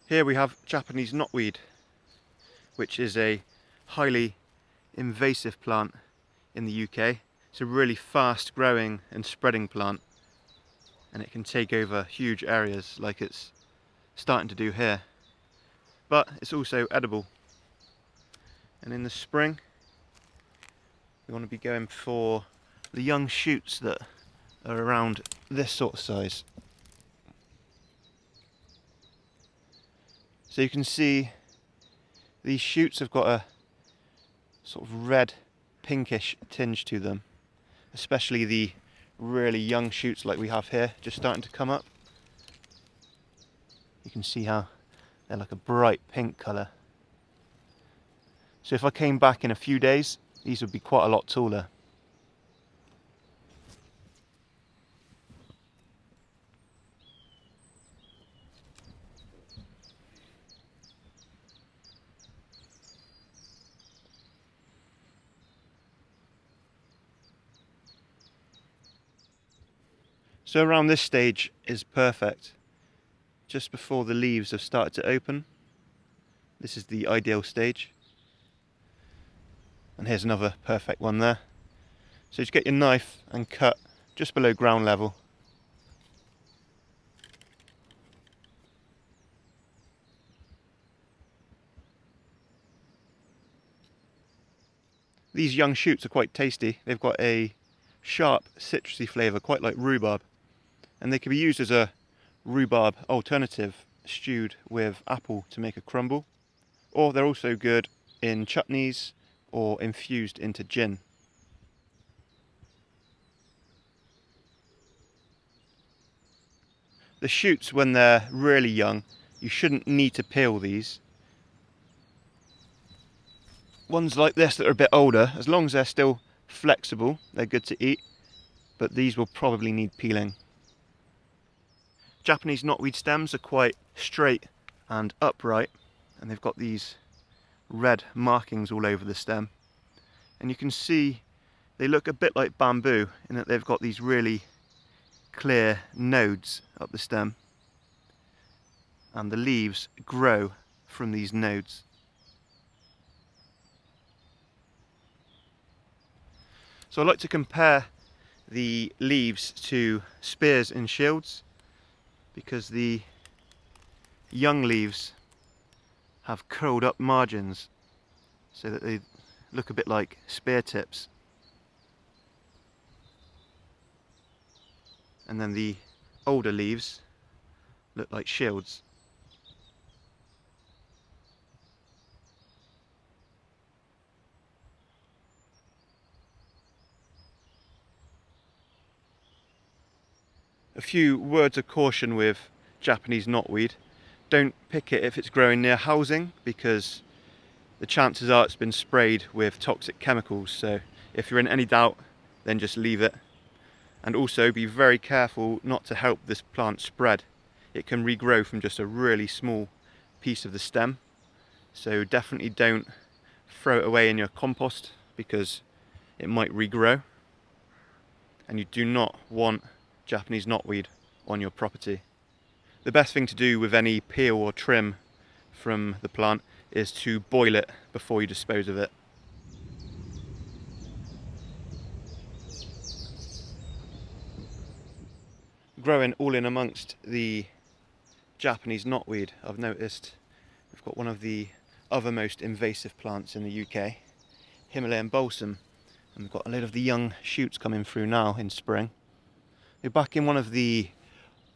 Here we have Japanese knotweed, which is a highly invasive plant in the UK. It's a really fast growing and spreading plant, and it can take over huge areas like it's starting to do here. But it's also edible. And in the spring, we want to be going for the young shoots that are around this sort of size. So you can see these shoots have got a sort of red pinkish tinge to them, especially the really young shoots like we have here, just starting to come up. You can see how they're like a bright pink colour. So if I came back in a few days, these would be quite a lot taller. So around this stage is perfect, just before the leaves have started to open. This is the ideal stage. And here's another perfect one there. So just get your knife and cut just below ground level. These young shoots are quite tasty. They've got a sharp citrusy flavour, quite like rhubarb. And they can be used as a rhubarb alternative, stewed with apple to make a crumble. Or they're also good in chutneys or infused into gin. The shoots, when they're really young, you shouldn't need to peel these. Ones like this that are a bit older, as long as they're still flexible, they're good to eat, but these will probably need peeling. Japanese knotweed stems are quite straight and upright, and they've got these red markings all over the stem. And you can see they look a bit like bamboo in that they've got these really clear nodes up the stem, and the leaves grow from these nodes. So I like to compare the leaves to spears and shields, because the young leaves have curled up margins so that they look a bit like spear tips. And then the older leaves look like shields. A few words of caution with Japanese knotweed. Don't pick it if it's growing near housing, because the chances are it's been sprayed with toxic chemicals. So if you're in any doubt, then just leave it. And also be very careful not to help this plant spread. It can regrow from just a really small piece of the stem. So definitely don't throw it away in your compost, because it might regrow. And you do not want Japanese knotweed on your property. The best thing to do with any peel or trim from the plant is to boil it before you dispose of it. Growing all in amongst the Japanese knotweed, I've noticed we've got one of the other most invasive plants in the UK, Himalayan balsam, and we've got a load of the young shoots coming through now in spring. We're back in one of the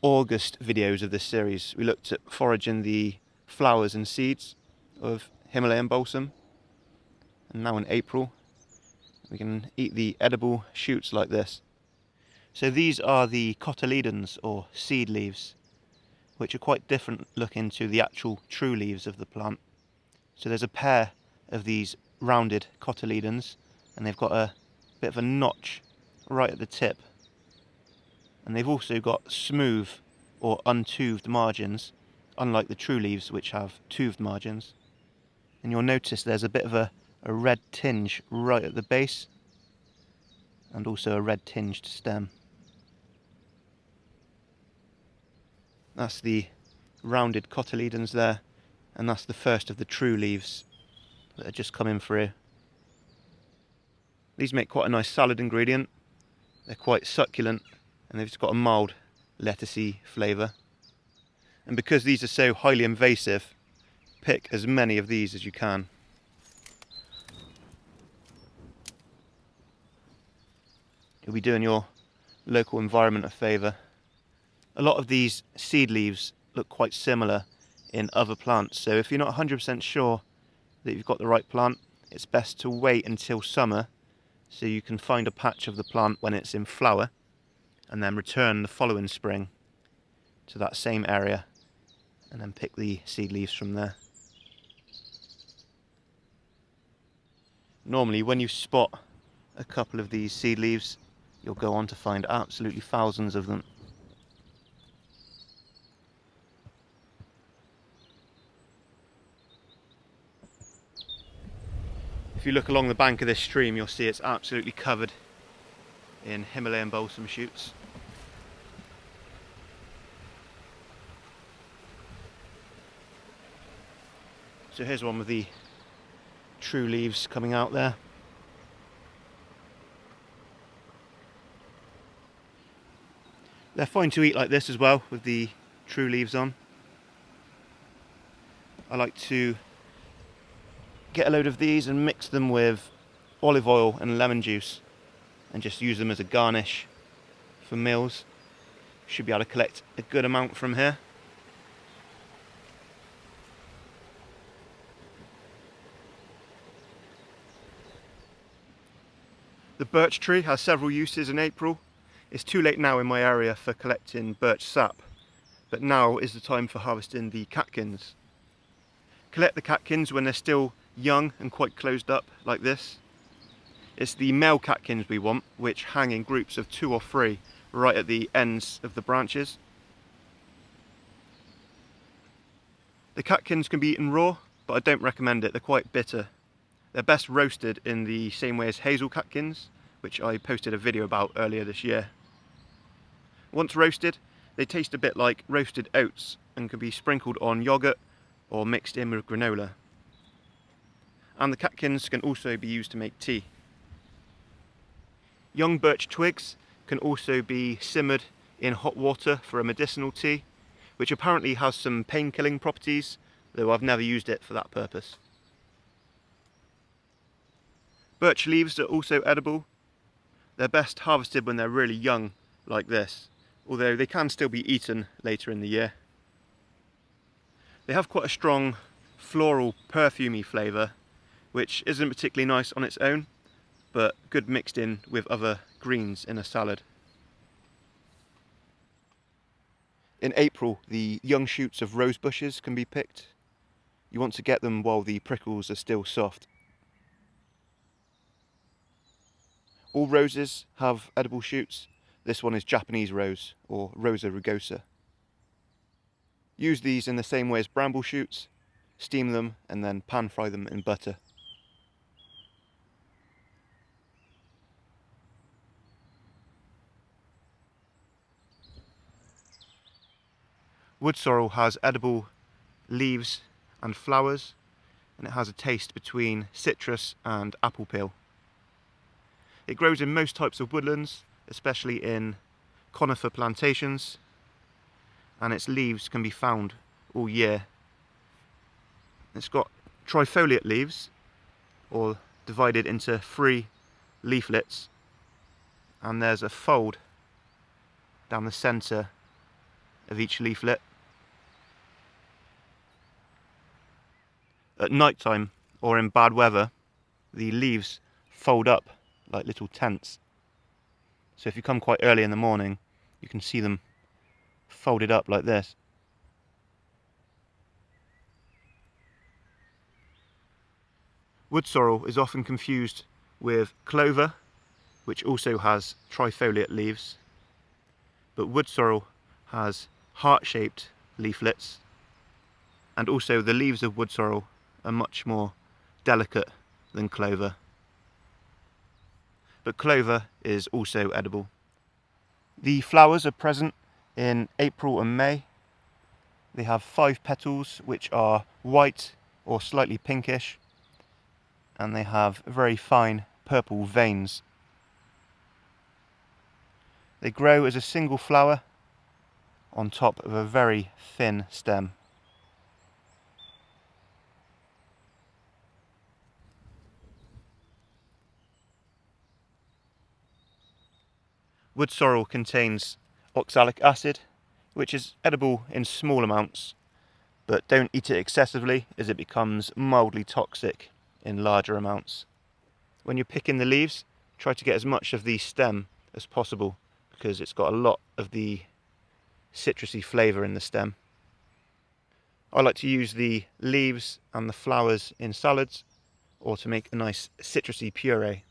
August videos of this series. We looked at foraging the flowers and seeds of Himalayan balsam, and now in April we can eat the edible shoots like this. So these are the cotyledons, or seed leaves, which are quite different looking to the actual true leaves of the plant. So there's a pair of these rounded cotyledons, and they've got a bit of a notch right at the tip. And they've also got smooth or untoothed margins, unlike the true leaves which have toothed margins. And you'll notice there's a bit of a red tinge right at the base, and also a red tinged stem. That's the rounded cotyledons there, and that's the first of the true leaves that are just coming through. These make quite a nice salad ingredient. They're quite succulent and they've just got a mild lettucey flavour. And because these are so highly invasive, pick as many of these as you can. You'll be doing your local environment a favour. A lot of these seed leaves look quite similar in other plants, so if you're not 100% sure that you've got the right plant, it's best to wait until summer so you can find a patch of the plant when it's in flower and then return the following spring to that same area and then pick the seed leaves from there. Normally when you spot a couple of these seed leaves, you'll go on to find absolutely thousands of them. If you look along the bank of this stream, you'll see it's absolutely covered in Himalayan balsam shoots. So here's one with the true leaves coming out there. They're fine to eat like this as well, with the true leaves on. I like to get a load of these and mix them with olive oil and lemon juice and just use them as a garnish for meals. Should be able to collect a good amount from here. The birch tree has several uses in April. It's too late now in my area for collecting birch sap, but now is the time for harvesting the catkins. Collect the catkins when they're still young and quite closed up like this. It's the male catkins we want, which hang in groups of 2 or 3 right at the ends of the branches. The catkins can be eaten raw, but I don't recommend it. They're quite bitter. They're best roasted in the same way as hazel catkins, which I posted a video about earlier this year. Once roasted, they taste a bit like roasted oats and can be sprinkled on yogurt or mixed in with granola. And the catkins can also be used to make tea. Young birch twigs can also be simmered in hot water for a medicinal tea, which apparently has some pain-killing properties, though I've never used it for that purpose. Birch leaves are also edible. They're best harvested when they're really young, like this, although they can still be eaten later in the year. They have quite a strong floral, perfumey flavour, which isn't particularly nice on its own, but good mixed in with other greens in a salad. In April, the young shoots of rose bushes can be picked. You want to get them while the prickles are still soft. All roses have edible shoots. This one is Japanese rose, or Rosa rugosa. Use these in the same way as bramble shoots, steam them and then pan fry them in butter. Wood sorrel has edible leaves and flowers, and it has a taste between citrus and apple peel. It grows in most types of woodlands, especially in conifer plantations, and its leaves can be found all year. It's got trifoliate leaves, or divided into 3 leaflets, and there's a fold down the centre of each leaflet. At night time, or in bad weather, the leaves fold up like little tents. So if you come quite early in the morning, you can see them folded up like this. Wood sorrel is often confused with clover, which also has trifoliate leaves, but wood sorrel has heart-shaped leaflets, and also the leaves of wood sorrel are much more delicate than clover. But clover is also edible. The flowers are present in April and May, They have 5 petals which are white or slightly pinkish, and they have very fine purple veins. They grow as a single flower on top of a very thin stem. Wood sorrel contains oxalic acid, which is edible in small amounts, but don't eat it excessively as it becomes mildly toxic in larger amounts. When you're picking the leaves, try to get as much of the stem as possible because it's got a lot of the citrusy flavour in the stem. I like to use the leaves and the flowers in salads or to make a nice citrusy puree.